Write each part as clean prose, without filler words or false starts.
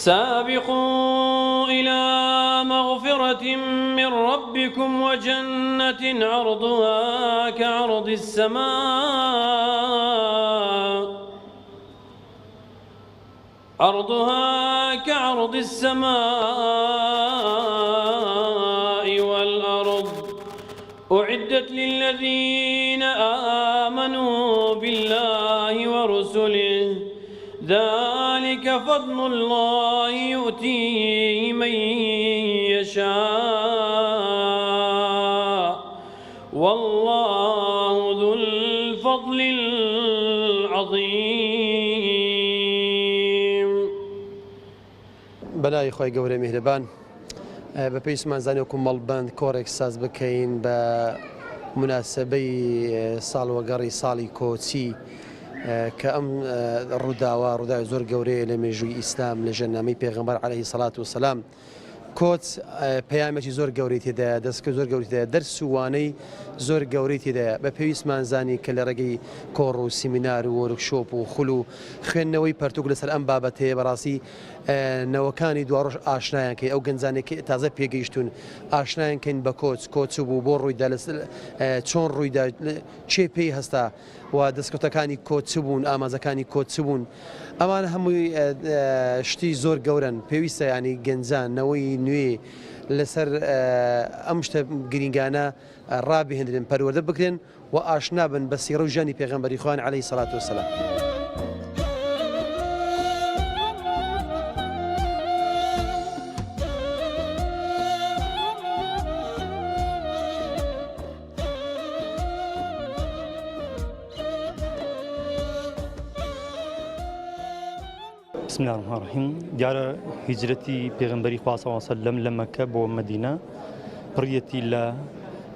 سابقوا إلى مغفرة من ربكم وجنة عرضها كعرض السماء والأرض أعدت للذين آمنوا بالله ورسله ذلك فضل الله يؤتيه من يشاء والله ذو الفضل العظيم. بەلای خۆی گەورەی میهرەبان بە پێویستمان زانیوەکو مەڵبەند کۆڕێک ساز بکەین بە مناسبەی ساڵوەگەڕی ساڵی کۆچی کە ئەم ڕووداوای زۆر گەورەیە لە مێژووی ئیسلام لە ژەنامەی پێغەمبەر عەلەیهی سەڵات وسەلام. کۆچ پەیامێکی زۆر گەورەی تێدایە، دەستکە زۆر گەورەی تێدایە، دەرس و وانەی زۆر گەورەی تێدایە. بە پێویستمان زانی کە لە ڕێگەی کۆڕ و سیمینار و وەرکشۆپ و خول و خوێندنەوەی پەرتوک لەسەر ئەم بابەتەیە بەڕاستی نەوەکانی دواڕۆژ ئاشنایان کەین، ئەو گەنجانێکی تازە پێگەیشتون ئاشنایان کەین بە کۆچ بوو بۆ ڕوویدا چۆن ڕوویدا چێ پێی هەستا و دەستکەوتەکانی کۆچ بوون، ئامازەکانی کۆچ بوون. ئەمانە هەمووی شتی زۆر گەورن، پێویستە ینی گەنجانەوەی نوێ لەسەر ئەم شتە گرنگانە ڕابهێنرن، پەروەردە بکرێن و ئاشنا بن بە سیرە و ژیانی پێغەمبەری خوان عەلەیهی سەڵات وسەلام. بسم الله الرحمن الرحيم. دیارە هیجرەتی پێغەمبەری خوا صلی الله علیه و سلم لە مەکە بۆ مەدینە پڕیەتی لە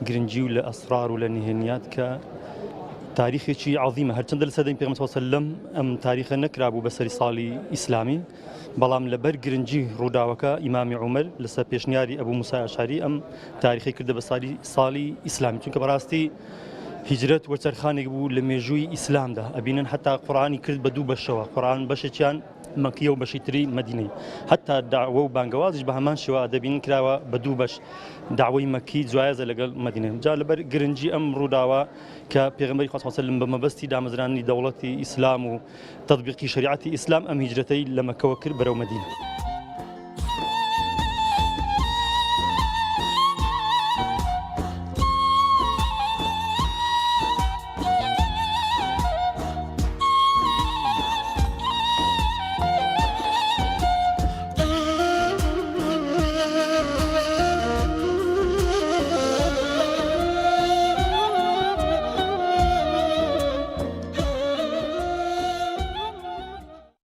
گرنگی و لە ئەسرار و لە نهێنیات کە تاریخێکی عەظیمە، هەرچەندە لە سەردەمی پێغەمبەر صلی الله علیه و سلم ئەم تاریخە نەکرابوو بەسەری ساڵی ئیسلامی، بەڵام لەبەر گرنگی ڕووداوەکە ئیمامی عومەر لەسەر پێشنیاری ئەبوو موسای ئەشعەری ئەم تاریخی کردە بە ساڵی ئیسلامی، چونکە بەڕاستی هیجرەت وەرچەرخانێک بوو لە مێژووی ئیسلامدا. ئەبینن حتا قورئانی کرد بە دوو بەشەوە، قورئان بەشێکیان مەکیە و بەشی تری مەدینەی، حتا داوە و بانگەوازیش بە هەمان شێوە دەبینن کراوە بە دوو بەش، داوای مەکی جوایزە لەگەڵ مەدینە. جا لەبەر گرنگی ئەم ڕووداوە کە پێغەمبەری خوا صلی الله علیه و سلم بە مەبەستی دامەزرانی دەوڵەتی ئیسلام و تەطبیقی شریعەتی ئیسلام ئەم هیجرەتەی لە مەکەوە کرد بەرەو مەدینە.